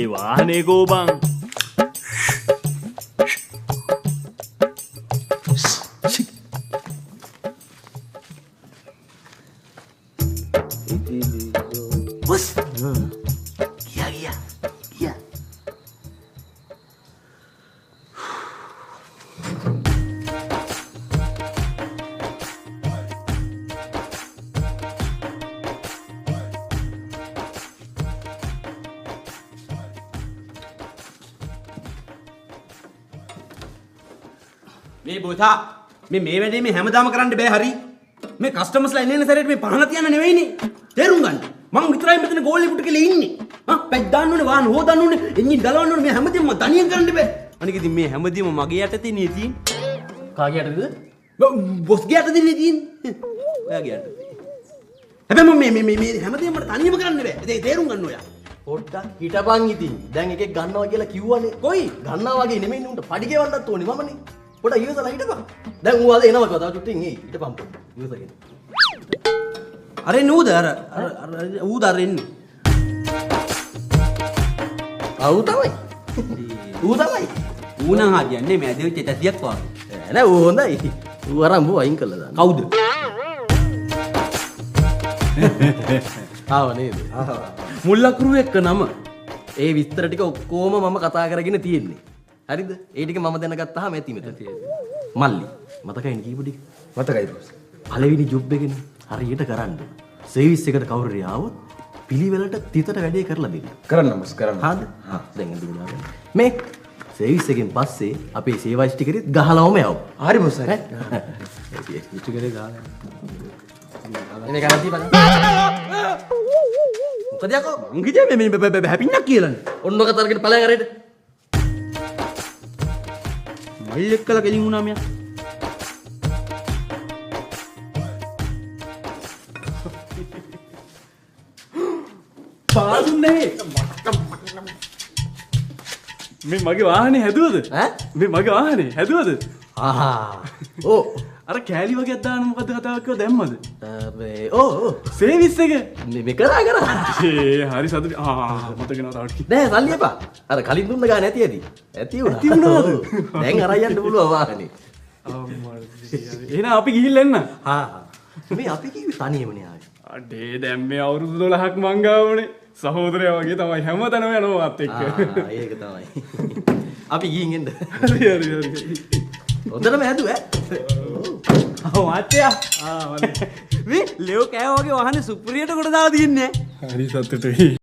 මගේ වාහනේ කෝබන්. බොස් ගියා මේ බොතා මේ වැඩේ මේ හැමදාම කරන්න බෑ හරි මේ කස්ටමර්ස්ලා එන්නේ සැරේට මේ පහන තියන්න නෙවෙයිනේ තේරුම් ගන්න මං විතරයි මෙතන ගෝල් එකට කියලා ඉන්නේ පැක් දාන්න ඕනේ වාහන හොදන්න ඕනේ එන්ජින් ගලවන්න ඕනේ මේ හැමදේම මම තනියෙන් කරන්න බෑ අනික ඉතින් මේ හැමදේම මගේ යටතේ නේ තියෙන්නේ කාගේ යටතේද බොස්ගේ යටතේ නේ තියෙන්නේ ඔයාගේ යටතේ හැබැයි මම මේ හැමදේම මට තනියම කරන්න බෑ ඒක තේරුම් ගන්න ඔයා පොඩ්ඩක් හිටපන් ඉතින් දැන් එකෙක් ගන්නවා කියලා කිව්වනේ කොයි ගන්නවා වගේ නෙමෙයි උන්ට පඩි ගෙවන්නත් ඕනේ මමනේ පොඩ්ඩක් ඉවසලා හිටපන් දැන් ඌ අද එනවා කව තව චුට්ටින් එයි හිටපන් පොඩ්ඩක් ඉවසගෙන අර නූද අර ඌ දරෙන්නේ ඌ තමයි ඌ නම් හරියන්නේ මේ ඇදෙච්ච තැතියක් වගේ නෑ ඌ හොඳයි ඌ අරන් බෝ අයින් කළා දාන්න කවුද ආව නේද මුල්ලකුරු එක්ක නම ඒ විස්තර ටික ඔක්කොම මම කතා කරගෙන තියෙන්නේ හරිද ඒ ටික මම දැනගත්තාම ඇති මෙතන මල්ලි මතකයිනේ කීප ටික මතකයි බොස්. පළවෙනි ජොබ් එකනේ හරියට කරන්න සර්විස් එකට කවුරු හරි ආවොත් පිළිවෙලට තිතට වැඩේ කරලා දෙන්න කරන්න බොස් කරන්න. හරිද දැන් අඳුනගන්න මේ සර්විස් එකෙන් පස්සේ අපේ සේවා ස්ටිකරෙත් ගහලවම යවමු හරි බොස්. ඈ ස්ටිකරේ ගහලා එනේ ගන්න තියපන් මොකද යකෝ මං කිව්වේ මේ හැපින්නක් කියලානේ ඔන්න ඔක තරගෙන ඵලයන් අරේට මල් එක්කලා ගෙලින් වුණා මෙයා පාසුන් නෙවෙයි මේ මගේ වාහනේ හැදුවද? ඈ මේ මගේ වාහනේ හැදුවද? ආහා ඕ අර කෑලි වගේ දාන්න මොකද්ද කතාවක් කිව්ව දැම්මද? මේ ඕ සර්විස් එක. මේ කරා ඒ හරි සතුටුයි. මතක නෑ තව ටික. නෑ සල්ලි එපා අර කලින් දුන්න ගාන ඇති ඇති වුණාද දැන් අරන් යන්න පුළුවන් වාහනේ එහෙනම් අපි ගිහිල්ලා එන්න. මේ අපි කිව්වේ තනියමනේ ආවේ අඩේ දැන් මේ අවුරුදු 12ක් මං ගාවනේ. සහෝදරයා වගේ තමයි හැමතැනම යනවා මාත් එක්ක. ඒක තමයි අපි ගිහින් එන්න හරි. හොඳටම හැදුවා මාත්‍යා මේ ලෙෝ කෑව වගේ වාහනේ සුප්‍රියට කොට දාලා තියන්නේ හරි සතුටුයි.